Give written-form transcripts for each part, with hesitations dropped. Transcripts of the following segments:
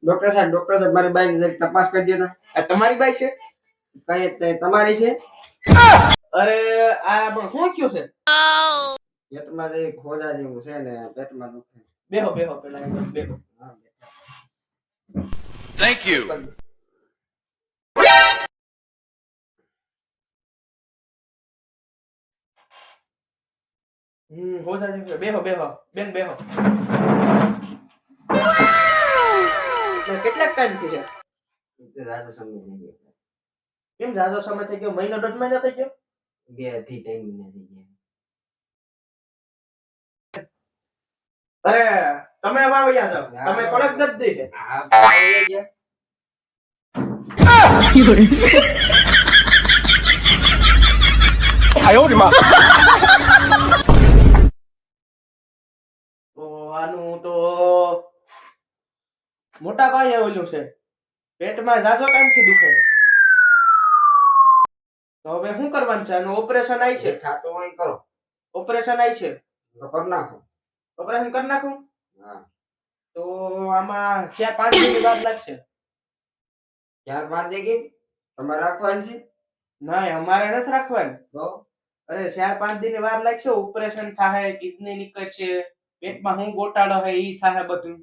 Doctor સાહેબ મારી બાઈ ની તપાસ કરી દેતા. આ તમારી બાઈ છે? કઈ તમારી છે? અરે આ પણ શું થયું છે? પેટમાં જે ખોજા જેવું છે ને પેટમાં દુખે. બેહો બેહો પેલા બેહો. Thank you. ખોજા જેવું બેહો બેહો બેન બેહો. કેટલાક ટાઈમ થઈ ગયા? રાજો સમય થઈ ગયો. કેમ જાજો સમય થઈ ગયો? મહિનો દોઢ મહિના થઈ ગયો? 2 થી 3 મહિના થઈ ગયા. અરે તમે વાવ્યા છો, તમે કોલેજ નથી દે. હા આવી ગયા. તો આનું તો મોટા ભાઈ ઓલું છે, પેટમાં જાજો ટાઈમથી દુખે છે. તો હવે શું કરવાનું છે? આનું ઓપરેશન આવી છે. થાતો હોય કરો. ઓપરેશન આવી છે તો કર નાખો. ઓપરેશન કરી નાખું? હા. તો આમાં 4-5 દિવસની વાર લાગશે. 4-5 દેગી તમારે રાખવાની છે? ના અમારે નથી રાખવાની. તો અરે 4-5 દિનની વાર લાગશે. ઓપરેશન થાય, કિડની નીકળશે, પેટમાં હું ગોટાળો હોય ઈ થાય બધું.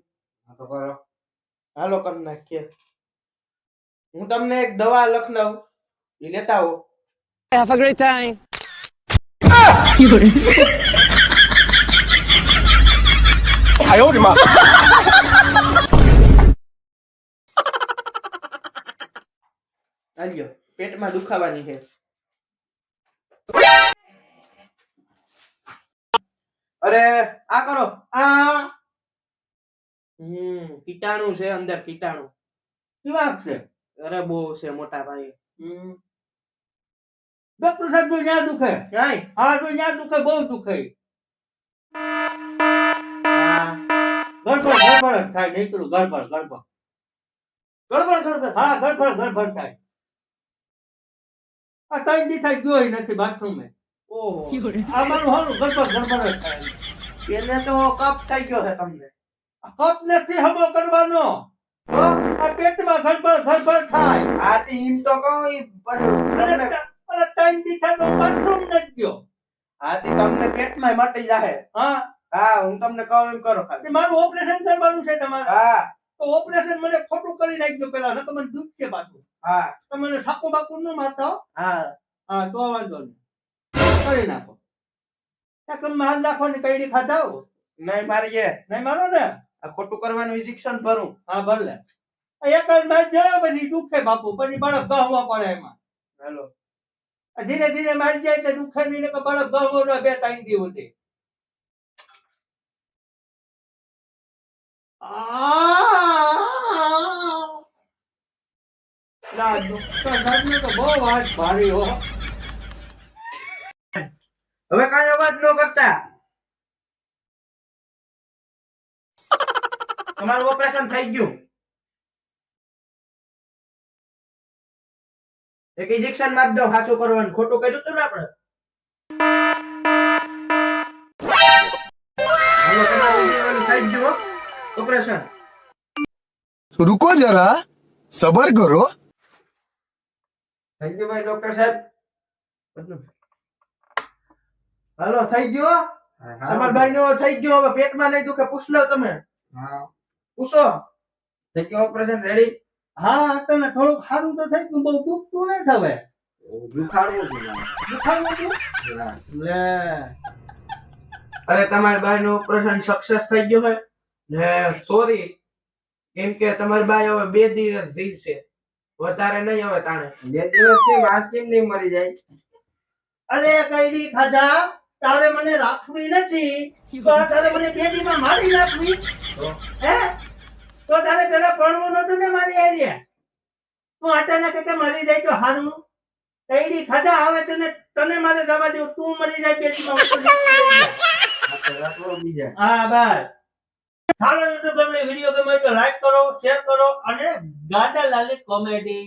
તો કરો. હાલો કરી નાખીએ. હું તમને એક દવા લખ દઉં, ઈ લેતા આવો. Have a great time. આલ્યો પેટમાં દુખાવાની છે. અરે આ કરો આ. કીટાણુ છે અંદર, કીટાણુ. કેવા છે? અરે બહુ છે મોટા ભાઈ. ડોક્ટર સાહેબ તો ન્યા દુખે. ક્યાંય હા તો ન્યા દુખે, બહુ દુખે. ગડબડ ગડબડ જ થાય, નીકળું ગડબડ ગડબડ. ગડબડ ગડબડ. હા ગડબડ ગડબડ થાય. આ 3 દી થાય ગયો નથી બાથરૂમે. ઓહો આ મારું હાલું ગડબડ ગડબડ જ થાય. એને તો કફ થઈ ગયો છે તમને. આ કપ નથી હમો કરવાનો. આ પેટમાં ગડબડ ગડબડ થાય. આ તે ઈમ તો કહો ઈ બધું અને તમને. 3 દી થાય તો બાથરૂમ નથી ગયો. આ તે તમને પેટમાં મટી જાહે. હા હા હું તમને કહું એમ કરો તે ખાલી. મારું ઓપરેશન કરવાનું છે તમારે. હા તો ઓપરેશન મને ખોટું કરી નાખજો પેલા, નકર મને દુખ છે પાછું. હા તમને સાકુ બાકુ ન મારતા હો. હા હા તો વાંધો નહીં, કરી નાખો. એક માલ નાખો ને કઈડી ખાધા હો. નહીં મારી એ નહીં મારો ને. આ ખોટું કરવાનું ઇન્જેક્શન ભરું. હા ભલે. આ એક જ માર જાય પછી દુખે બાપુ, પછી બળફ ગહવા પડે એમાં. હેલો આ ધીરે ધીરે મારી જાય તો દુખે નહીં, ને બળફ ગહવો ન 2-3 દી સુધી. ના ડોક્ટર સાહેબને તો બહુ વાત ભારી હો. હવે કાંઈ અવાજ ન કરતા. તમારું ઓપરેશન થઈ ગયું. એક ઇન્જેક્શન માર દો, હાચું કરવાનું. ખોટું કર્યું તું ને આપણે. હાલો તમારું થઈ ગયું ઓપરેશન. रुको जरा सबर करो. થેન્ક યુ ભાઈ ડોક્ટર સાહેબ. હાલો થઈ ગયો. તમારા ભાઈ નો થઈ ગયો. હવે પેટમાં નહીં દુખે. પૂછ લો તમે. હા પૂછો. થઈ ગયું ઓપરેશન રેડી. હા તને થોડુંક સારું તો થઈ ગયું, બહુ દુખતું નહીં થવે. દુખાડવું છે મારે. દુખાવું હતું? હા. લે અરે તમારી બાઈ નું ઓપરેશન સક્સેસ થઈ ગયું છે ને. સોરી કેમ કે તમારી બાઈ હવે 2 દિવસ જીવશે, વધારે નહીં. હવે તાણે 2 દિવસ કેમ આજ કેમ નહીં મરી જાય? અરે કઈડી ખાધા, તારે મને રાખવી નથી તો આ તારે મને 2 દીમાં મારી નાખવી હે? તો તારે પેલા ભણવું નતું ને મારી આઈ. તું અચાનક કે મરી જાય તો હારું. કઈડી ખાધા, હવે તને મારે જવા દઉં. તું મરી જાય 2 દીમાં. બીજા હા બસ. સારો યુટ્યુબ ગમે, વિડીયો ગમે તો લાઈક કરો, શેર કરો અને ગાડા લાલી કોમેડી